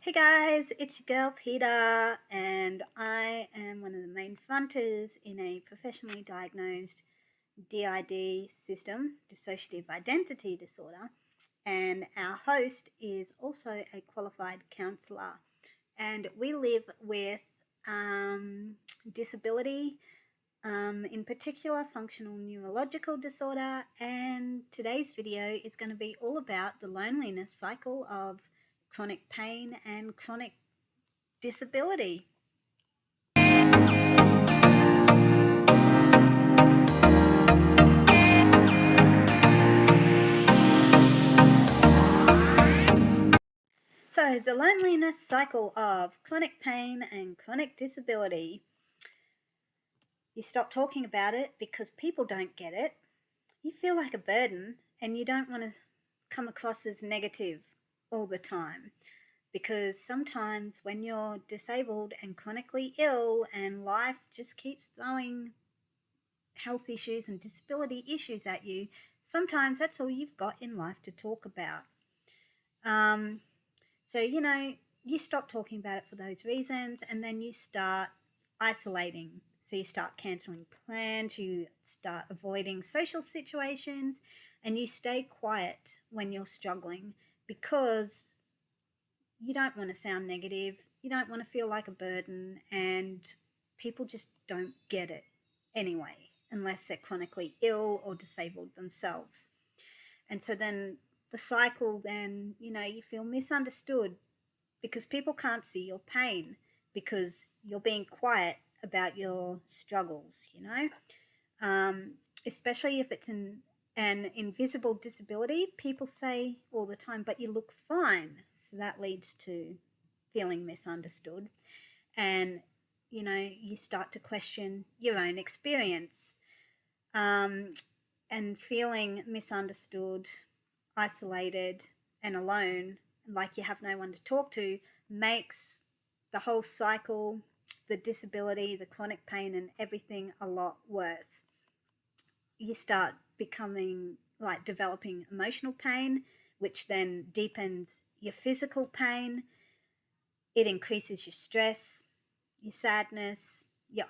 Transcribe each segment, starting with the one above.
Hey guys, it's your girl Peter, and I am one of the main fronters in a professionally diagnosed DID system, dissociative identity disorder, and our host is also a qualified counsellor. And we live with disability, in particular functional neurological disorder, and today's video is going to be all about the loneliness cycle of chronic pain and chronic disability. So the loneliness cycle of chronic pain and chronic disability. You stop talking about it because people don't get it. You feel like a burden and you don't want to come across as negative all the time, because sometimes when you're disabled and chronically ill and life just keeps throwing health issues and disability issues at you, sometimes that's all you've got in life to talk about. So, you stop talking about it for those reasons, and then you start isolating. So you start cancelling plans, you start avoiding social situations, and you stay quiet when you're struggling because you don't want to sound negative, you don't want to feel like a burden, and people just don't get it anyway, unless they're chronically ill or disabled themselves. And so then the cycle, then, you feel misunderstood because people can't see your pain because you're being quiet about your struggles, especially if it's an invisible disability. People say all the time, but you look fine. So that leads to feeling misunderstood. And, you start to question your own experience, and feeling misunderstood, isolated, and alone, like you have no one to talk to, makes the whole cycle, the disability, the chronic pain, and everything a lot worse. You start developing emotional pain, which then deepens your physical pain. It increases your stress, your sadness, your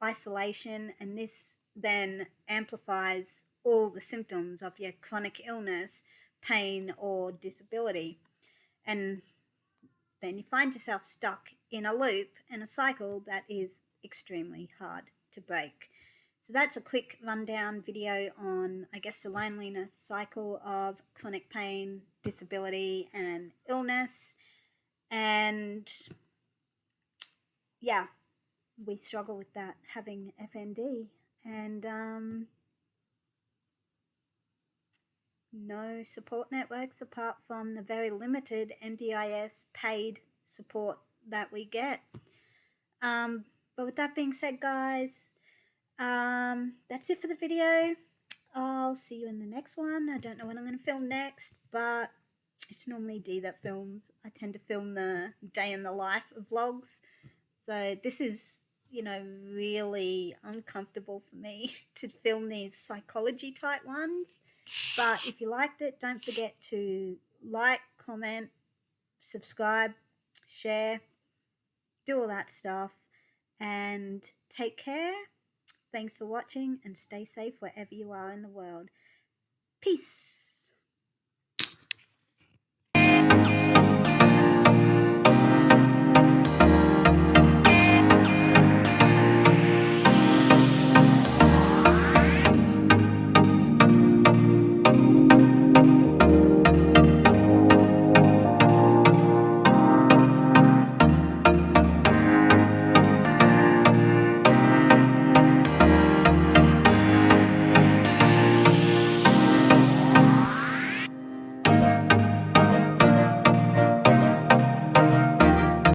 isolation, and this then amplifies all the symptoms of your chronic illness, pain, or disability. And then you find yourself stuck in a loop and a cycle that is extremely hard to break. So that's a quick rundown video on, the loneliness cycle of chronic pain, disability, and illness. And yeah, we struggle with that having FND, and no support networks apart from the very limited NDIS paid support that we get. But with that being said, guys, that's it for the video. I'll see you in the next one. I don't know when I'm going to film next, but it's normally Dee that films. I tend to film the day in the life of vlogs. So this is, really uncomfortable for me to film these psychology type ones. But if you liked it, don't forget to like, comment, subscribe, share, do all that stuff, and take care. Thanks for watching, and stay safe wherever you are in the world. Peace.